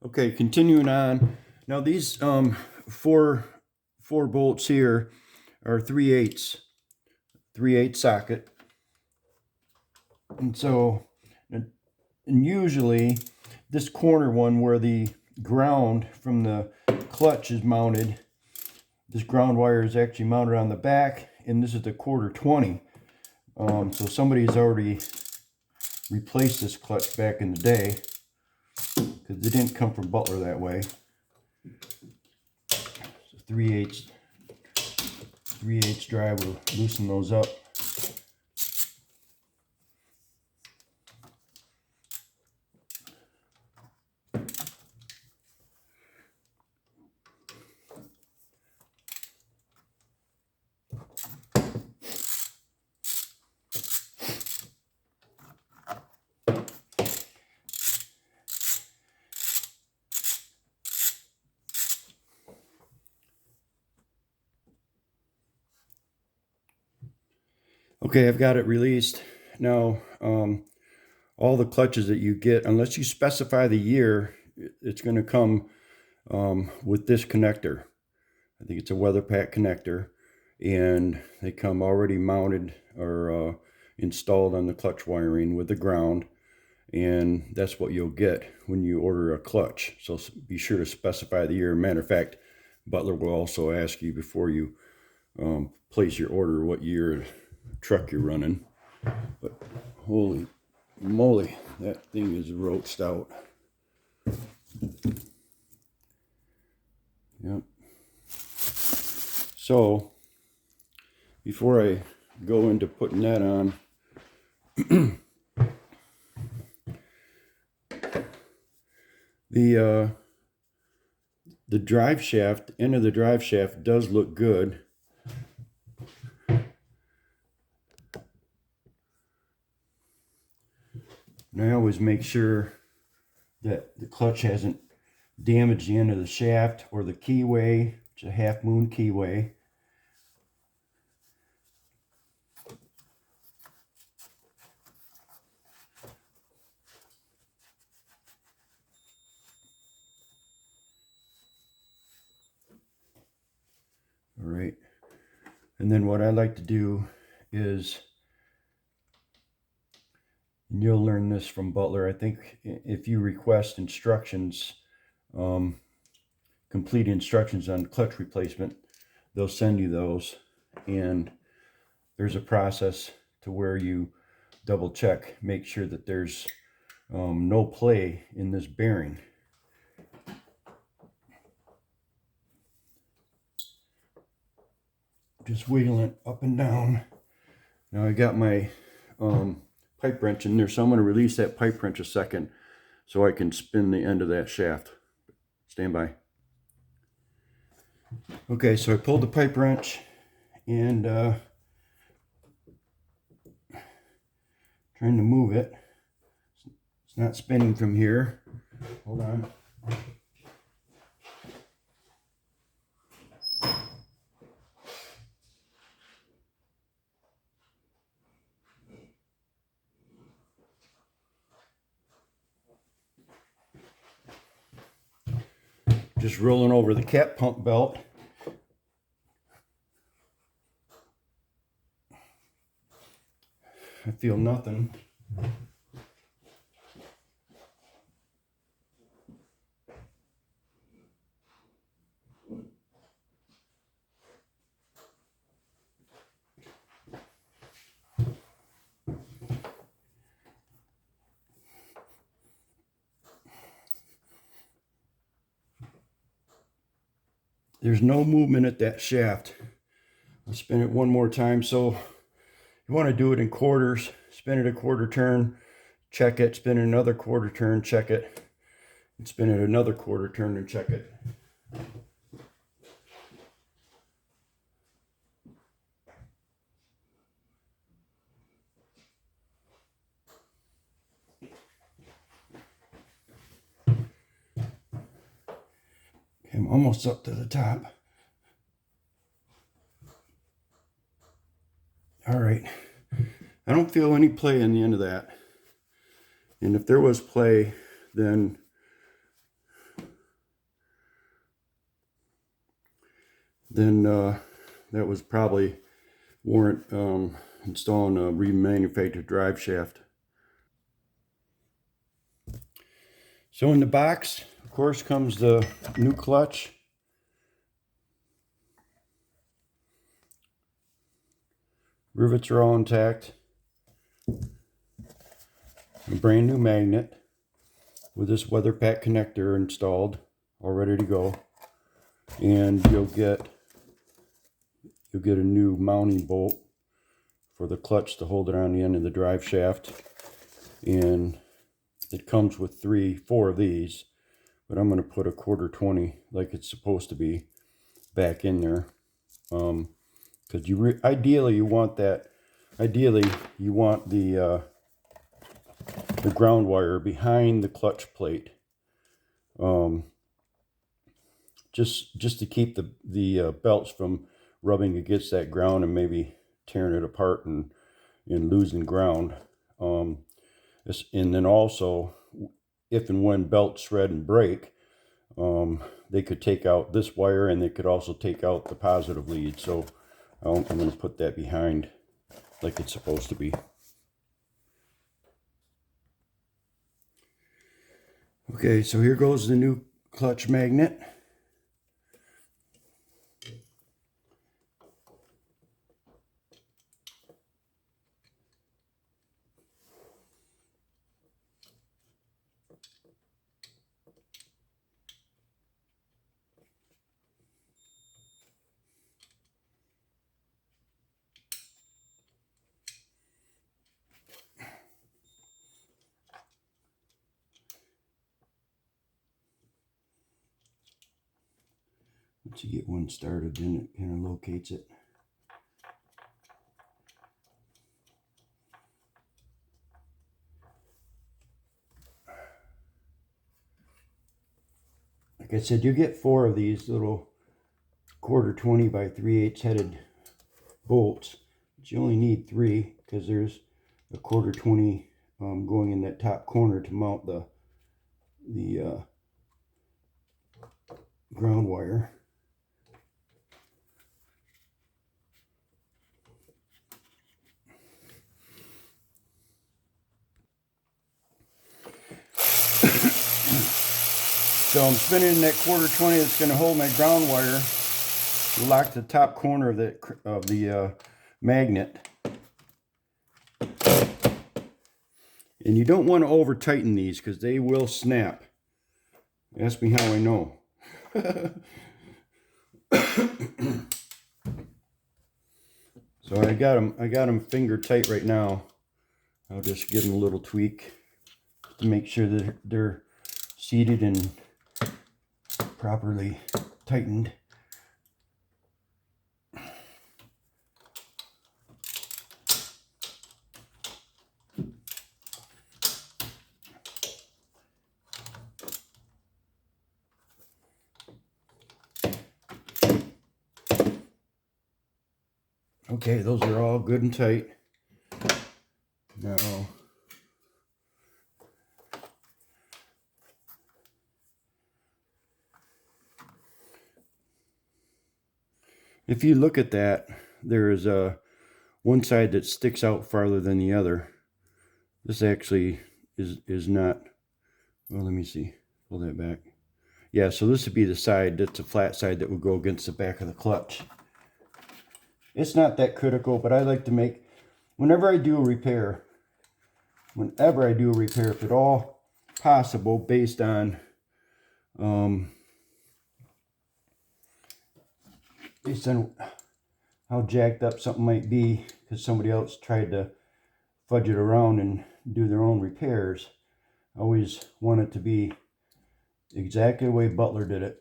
Okay, continuing on. Now these four bolts here are 3/8 socket, and so and usually this corner one where the ground from the clutch is mounted, this ground wire is actually mounted on the back, and this is the 1/4 20. So somebody's already replaced this clutch back in the day because it didn't come from Butler that way. So 3/8 drive will loosen those up. Okay, I've got it released. Now, all the clutches that you get, unless you specify the year, it's going to come with this connector. I think it's a weather pack connector, and they come already mounted or installed on the clutch wiring with the ground, and that's what you'll get when you order a clutch. So be sure to specify the year. Matter of fact, Butler will also ask you before you place your order what year truck you're running. But holy moly, that thing is roached out. Yep. So before I go into putting that on, the drive shaft, end of the drive shaft does look good. And I always make sure that the clutch hasn't damaged the end of the shaft or the keyway. It's a half moon keyway. All right. And then what I like to do is, and you'll learn this from Butler, I think if you request instructions, complete instructions on clutch replacement, they'll send you those. And there's a process to where you double check, make sure that there's no play in this bearing. Just wiggling it up and down. Now I got my pipe wrench in there, so I'm going to release that pipe wrench a second so I can spin the end of that shaft. Stand by. Okay, so I pulled the pipe wrench and trying to move it. It's not spinning from here. Hold on. Just rolling over the cap pump belt. I feel nothing. There's no movement at that shaft. I'll spin it one more time. So you want to do it in quarters. Spin it a quarter turn, check it, spin it another quarter turn, check it, and spin it another quarter turn and check it. Okay, I'm almost up to the top. All right. I don't feel any play in the end of that. And if there was play, then then that was probably warrant installing a remanufactured drive shaft. So in the box, of course, comes the new clutch. Rivets are all intact. A brand new magnet with this weather pack connector installed, all ready to go. And you'll get a new mounting bolt for the clutch to hold it on the end of the drive shaft. And it comes with 4 of these, but I'm going to put a 1/4-20 like it's supposed to be back in there. Because ideally you want the ground wire behind the clutch plate, just to keep the belts from rubbing against that ground and maybe tearing it apart and losing ground. And then also, if and when belts shred and break, they could take out this wire, and they could also take out the positive lead. So I'm going to put that behind like it's supposed to be. Okay, so here goes the new clutch magnet. Once you get one started, then it kind of locates it. Like I said, you get 4 of these little 1/4-20 by 3/8 headed bolts, but you only need 3 because there's a 1/4-20 going in that top corner to mount the ground wire. So I'm spinning that 1/4-20 that's going to hold my ground wire, lock the top corner of the magnet. And you don't want to over tighten these because they will snap. Ask me how I know. So I got them finger tight right now. I'll just give them a little tweak to make sure that they're seated and properly tightened. Okay, those are all good and tight. Now, if you look at that, there is one side that sticks out farther than the other. This actually is not. Well, let me see. Pull that back. Yeah, so this would be the side that's a flat side that would go against the back of the clutch. It's not that critical, but I like to make, whenever I do a repair, if at all possible, based on how jacked up something might be because somebody else tried to fudge it around and do their own repairs, I always want it to be exactly the way Butler did it.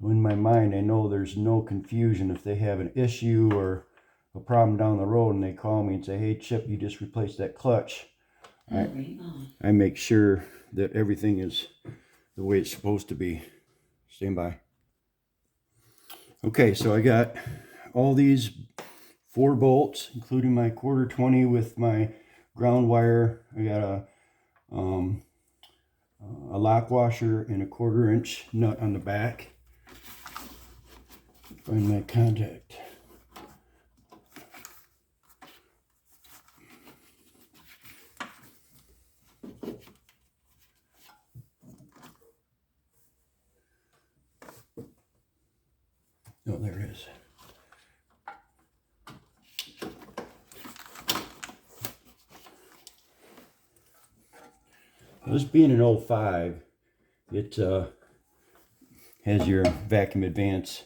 In my mind, I know there's no confusion if they have an issue or a problem down the road and they call me and say, hey Chip, you just replaced that clutch. I make sure that everything is the way it's supposed to be. Stand by. Okay, so I got all these 4 bolts, including my 1/4-20 with my ground wire. I got a lock washer and a 1/4 inch nut on the back. Find my contact. Oh, there it is. This being an 05, it has your vacuum advance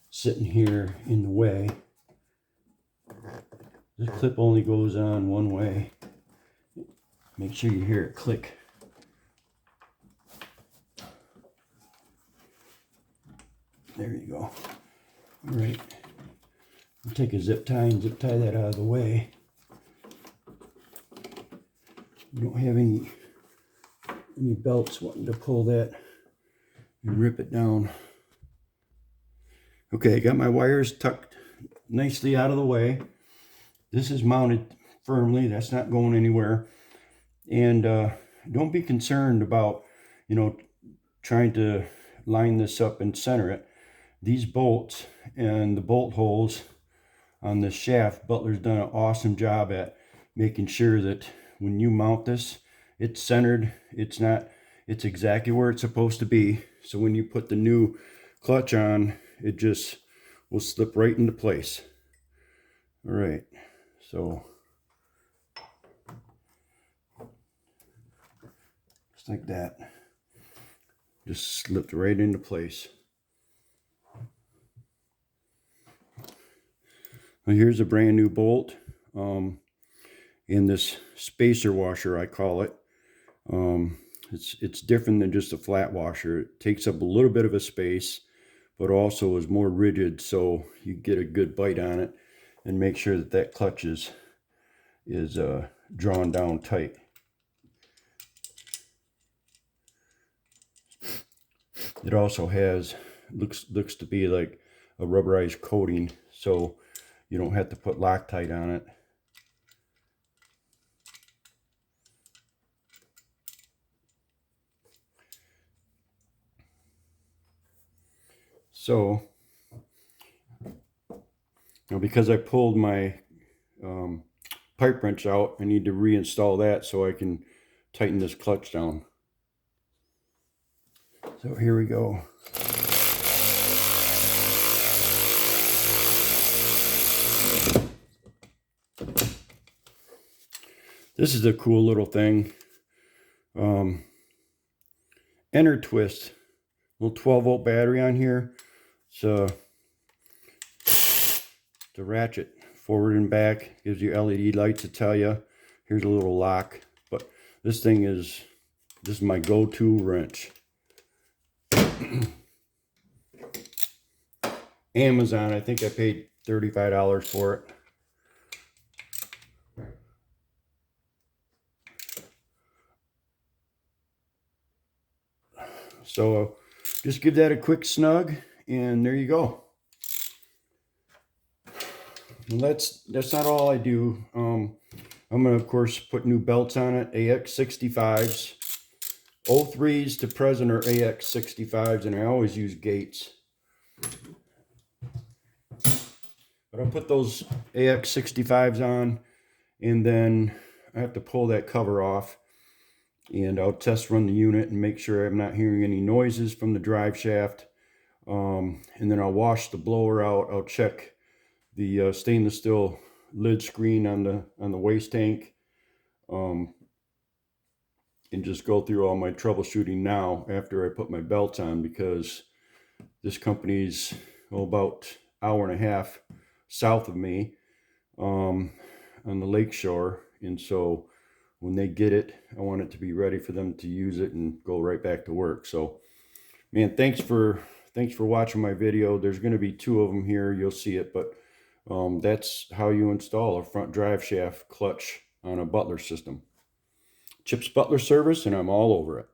sitting here in the way. This clip only goes on one way. Make sure you hear it click. There you go. All right. I'll take a zip tie and zip tie that out of the way. We don't have any belts wanting to pull that and rip it down. Okay, I got my wires tucked nicely out of the way. This is mounted firmly. That's not going anywhere. And don't be concerned about, trying to line this up and center it. These bolts and the bolt holes on this shaft, Butler's done an awesome job at making sure that when you mount this, it's centered. It's exactly where it's supposed to be. So when you put the new clutch on, it just will slip right into place. All right, so just like that, just slipped right into place. Well, here's a brand new bolt in this spacer washer, I call it. It's different than just a flat washer. It takes up a little bit of a space, but also is more rigid, so you get a good bite on it and make sure that that clutch is drawn down tight. It also has looks to be like a rubberized coating, so you don't have to put Loctite on it. So now, because I pulled my pipe wrench out, I need to reinstall that so I can tighten this clutch down. So here we go. This is a cool little thing. Enter twist, little 12-volt battery on here. So the ratchet forward and back gives you LED lights to tell you. Here's a little lock, but this is my go-to wrench. Amazon, I think I paid $35 for it. So just give that a quick snug, and there you go. And that's not all I do. I'm gonna, of course, put new belts on it, AX65s. 03s to present are AX65s, and I always use Gates. But I'll put those AX65s on, and then I have to pull that cover off, and I'll test run the unit and make sure I'm not hearing any noises from the drive shaft. And then I'll wash the blower out. I'll check the stainless steel lid screen on the waste tank, and just go through all my troubleshooting now after I put my belts on, because this company's about an hour and a half south of me on the lake shore, and so when they get it, I want it to be ready for them to use it and go right back to work. So, man, thanks for watching my video. There's going to be 2 of them here. You'll see it, but that's how you install a front drive shaft clutch on a Butler system. Chip's Butler service, and I'm all over it.